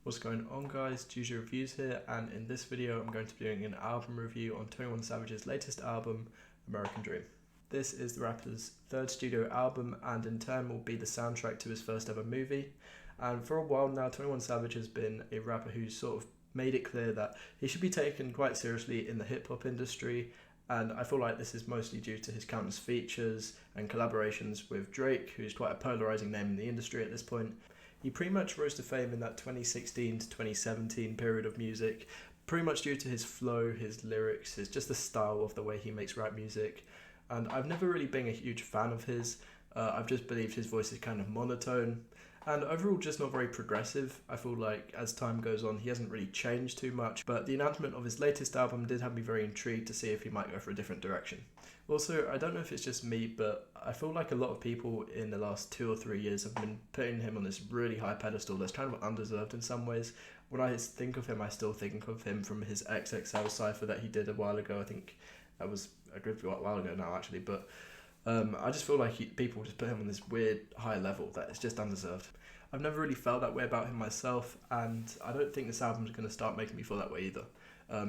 What's going on, guys? Juju Reviews here, and in this video I'm going to be doing an album review on 21 Savage's latest album, American Dream. This is the rapper's third studio album and in turn will be the soundtrack to his first ever movie. And for a while now, 21 Savage has been a rapper who's sort of made it clear that he should be taken quite seriously in the hip-hop industry, and I feel like this is mostly due to his countless features and collaborations with Drake, who's quite a polarizing name in the industry at this point. He pretty much rose to fame in that 2016 to 2017 period of music, pretty much due to his flow, his lyrics, just the style of the way he makes rap music. And I've never really been a huge fan of his. I've just believed his voice is kind of monotone and overall just not very progressive. I feel like as time goes on he hasn't really changed too much, but the announcement of his latest album did have me very intrigued to see if he might go for a different direction. Also, I don't know if it's just me, but I feel like a lot of people in the last 2 or 3 years have been putting him on this really high pedestal that's kind of undeserved in some ways. When I think of him, I still think of him from his XXL cypher that he did a while ago. I think that was a good while ago now actually, but I just feel like people just put him on this weird high level that is just undeserved. I've never really felt that way about him myself, and I don't think this album is going to start making me feel that way either.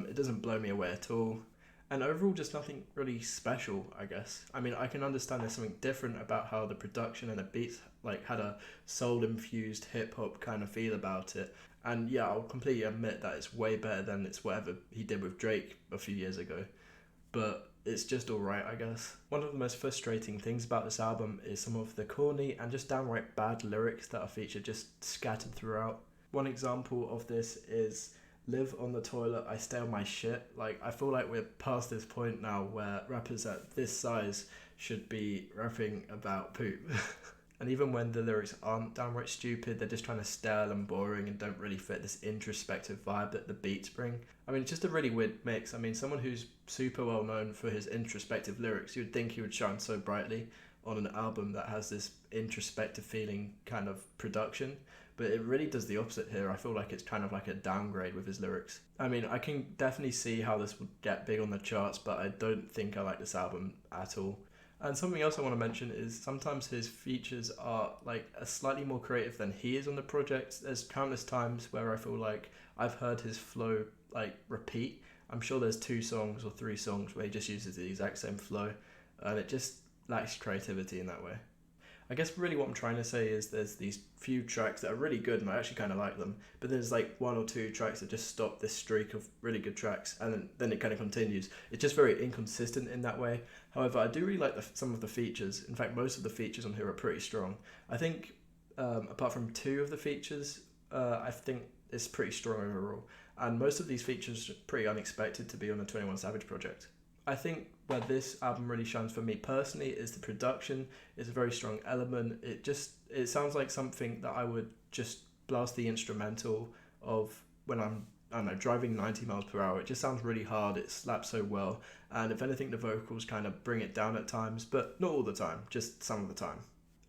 It doesn't blow me away at all. And overall, just nothing really special, I guess. I mean, I can understand there's something different about how the production and the beats had a soul-infused hip-hop kind of feel about it. And yeah, I'll completely admit that it's way better than it's whatever he did with Drake a few years ago. But it's just alright, I guess. One of the most frustrating things about this album is some of the corny and just downright bad lyrics that are featured just scattered throughout. One example of this is "Live on the toilet, I stay on my shit." I feel like we're past this point now where rappers at this size should be rapping about poop. And even when the lyrics aren't downright stupid, they're just trying to stale and boring and don't really fit this introspective vibe that the beats bring. I mean, it's just a really weird mix. I mean, someone who's super well known for his introspective lyrics, you would think he would shine so brightly on an album that has this introspective feeling kind of production, but it really does the opposite here. I feel like it's kind of like a downgrade with his lyrics. I mean, I can definitely see how this would get big on the charts, but I don't think I like this album at all. And something else I want to mention is sometimes his features are slightly more creative than he is on the project. There's countless times where I feel like I've heard his flow repeat. I'm sure there's 2 songs or 3 songs where he just uses the exact same flow, and it just lacks creativity in that way. I guess really what I'm trying to say is there's these few tracks that are really good and I actually kind of like them, but there's 1 or 2 tracks that just stop this streak of really good tracks, and then it kind of continues. It's just very inconsistent in that way. However, I do really like some of the features. In fact, most of the features on here are pretty strong. I think apart from 2 of the features, I think it's pretty strong overall, and most of these features are pretty unexpected to be on a 21 Savage project. I think where this album really shines for me personally is the production. It's a very strong element. It sounds like something that I would just blast the instrumental of when I'm, I don't know, driving 90 miles per hour. It just sounds really hard. It slaps so well. And if anything, the vocals kind of bring it down at times, but not all the time, just some of the time.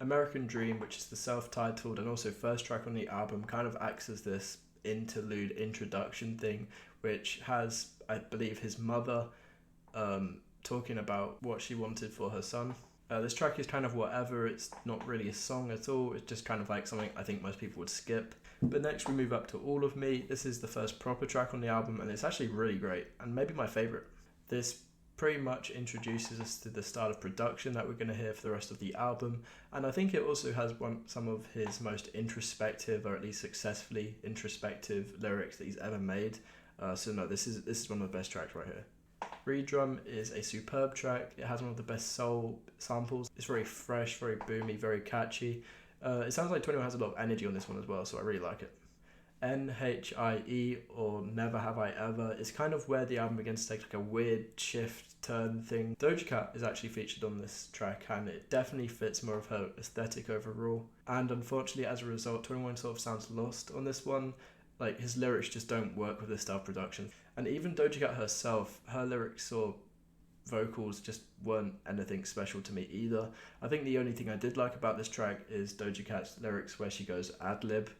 American Dream, which is the self-titled and also first track on the album, kind of acts as this interlude introduction thing, which has, I believe, his mother talking about what she wanted for her son. This track is kind of whatever. It's not really a song at all. It's just kind of like something I think most people would skip. But next we move up to All of Me. This is the first proper track on the album and it's actually really great and maybe my favourite. This pretty much introduces us to the style of production that we're going to hear for the rest of the album, and I think it also has some of his most introspective, or at least successfully introspective, lyrics that he's ever made. So no, this is one of the best tracks right here. Redrum is a superb track. It has one of the best soul samples. It's very fresh, very boomy, very catchy. It sounds like 21 has a lot of energy on this one as well, so I really like it. NHIE, or Never Have I Ever, is kind of where the album begins to take a weird shift turn thing. Doja Cat is actually featured on this track and it definitely fits more of her aesthetic overall. And unfortunately, as a result, 21 sort of sounds lost on this one. His lyrics just don't work with this style of production. And even Doja Cat herself, her lyrics or vocals just weren't anything special to me either. I think the only thing I did like about this track is Doja Cat's lyrics where she goes ad-lib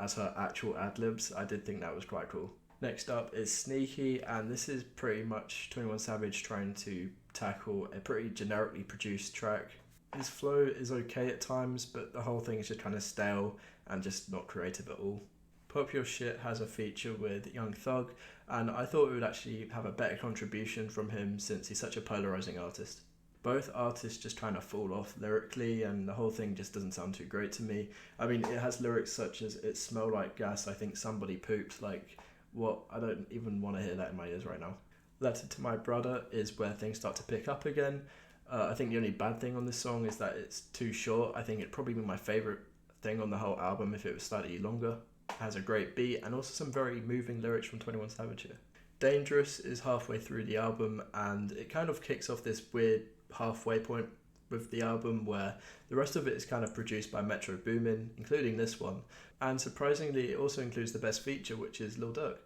as her actual ad-libs. I did think that was quite cool. Next up is Sneaky, and this is pretty much 21 Savage trying to tackle a pretty generically produced track. His flow is okay at times, but the whole thing is just kind of stale and just not creative at all. Pop Your Shit has a feature with Young Thug, and I thought it would actually have a better contribution from him since he's such a polarizing artist. Both artists just trying to fall off lyrically, and the whole thing just doesn't sound too great to me. I mean, it has lyrics such as "It smell like gas, I think somebody pooped," like, what? I don't even want to hear that in my ears right now. Letter to My Brother is where things start to pick up again. I think the only bad thing on this song is that it's too short. I think it'd probably be my favourite thing on the whole album if it was slightly longer. It has a great beat and also some very moving lyrics from 21 Savage here. Dangerous is halfway through the album, and it kind of kicks off this weird halfway point with the album where the rest of it is kind of produced by Metro Boomin, including this one. And surprisingly, it also includes the best feature, which is Lil Durk.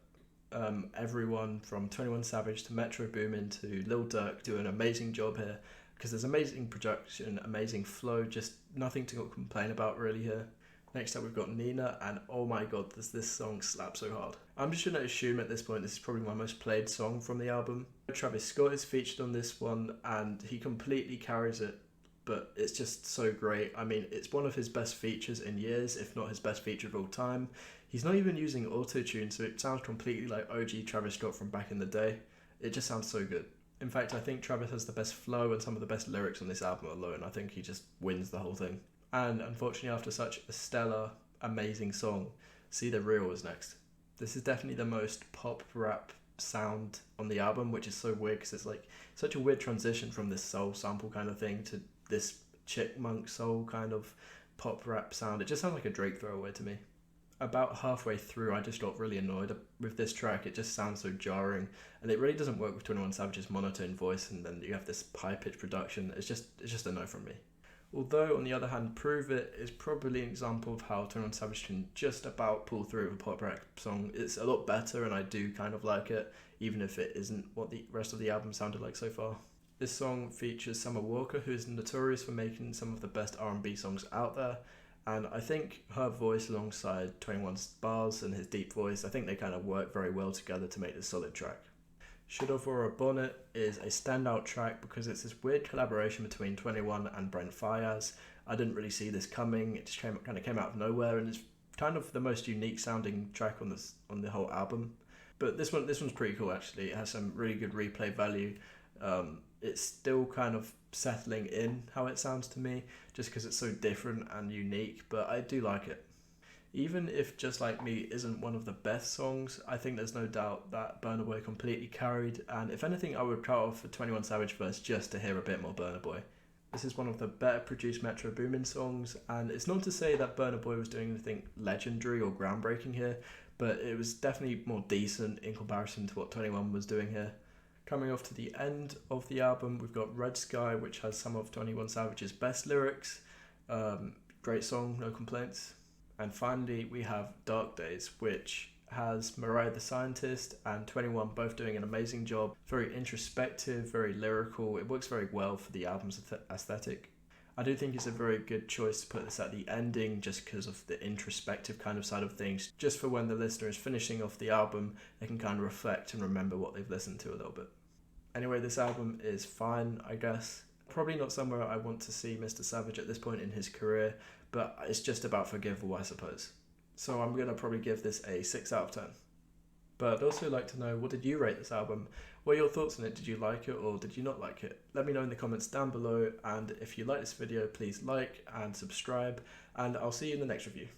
Everyone from 21 Savage to Metro Boomin to Lil Durk do an amazing job here, because there's amazing production, amazing flow, just nothing to complain about really here. Next up we've got Nina, and oh my god, does this song slap so hard. I'm just going to assume at this point this is probably my most played song from the album. Travis Scott is featured on this one and he completely carries it, but it's just so great. I mean, it's one of his best features in years, if not his best feature of all time. He's not even using auto-tune, so it sounds completely like OG Travis Scott from back in the day. It just sounds so good. In fact, I think Travis has the best flow and some of the best lyrics on this album alone. I think he just wins the whole thing. And unfortunately, after such a stellar, amazing song, See the Real is next. This is definitely the most pop rap sound on the album, which is so weird because it's like such a weird transition from this soul sample kind of thing to this chipmunk soul kind of pop rap sound. It just sounds like a Drake throwaway to me. About halfway through, I just got really annoyed with this track. It just sounds so jarring, and it really doesn't work with 21 Savage's monotone voice, and then you have this high-pitched production. It's just a no from me. Although, on the other hand, Prove It is probably an example of how 21 Savage can just about pull through with a pop rap song. It's a lot better, and I do kind of like it, even if it isn't what the rest of the album sounded like so far. This song features Summer Walker, who is notorious for making some of the best R&B songs out there, and I think her voice alongside 21's bars and his deep voice, I think they kind of work very well together to make this solid track. Should Have Wore a Bonnet is a standout track because it's this weird collaboration between 21 and Brent Faiyaz. I didn't really see this coming. It just kind of came out of nowhere, and it's kind of the most unique sounding track on the whole album. But this one's pretty cool actually. It has some really good replay value. It's still kind of settling in how it sounds to me, just because it's so different and unique, but I do like it. Even if Just Like Me isn't one of the best songs, I think there's no doubt that Burna Boy completely carried, and if anything I would cut off a 21 Savage verse just to hear a bit more Burna Boy. This is one of the better produced Metro Boomin songs, and it's not to say that Burna Boy was doing anything legendary or groundbreaking here, but it was definitely more decent in comparison to what 21 was doing here. Coming off to the end of the album, we've got Red Sky, which has some of 21 Savage's best lyrics. Great song, no complaints. And finally, we have Dark Days, which has Mariah the Scientist and 21 both doing an amazing job. Very introspective, very lyrical. It works very well for the album's aesthetic. I do think it's a very good choice to put this at the ending just because of the introspective kind of side of things. Just for when the listener is finishing off the album, they can kind of reflect and remember what they've listened to a little bit. Anyway, this album is fine, I guess. Probably not somewhere I want to see Mr. Savage at this point in his career, but it's just about forgivable, I suppose. So I'm going to probably give this a 6 out of 10. But I'd also like to know, what did you rate this album? What are your thoughts on it? Did you like it or did you not like it? Let me know in the comments down below, and if you like this video, please like and subscribe, and I'll see you in the next review.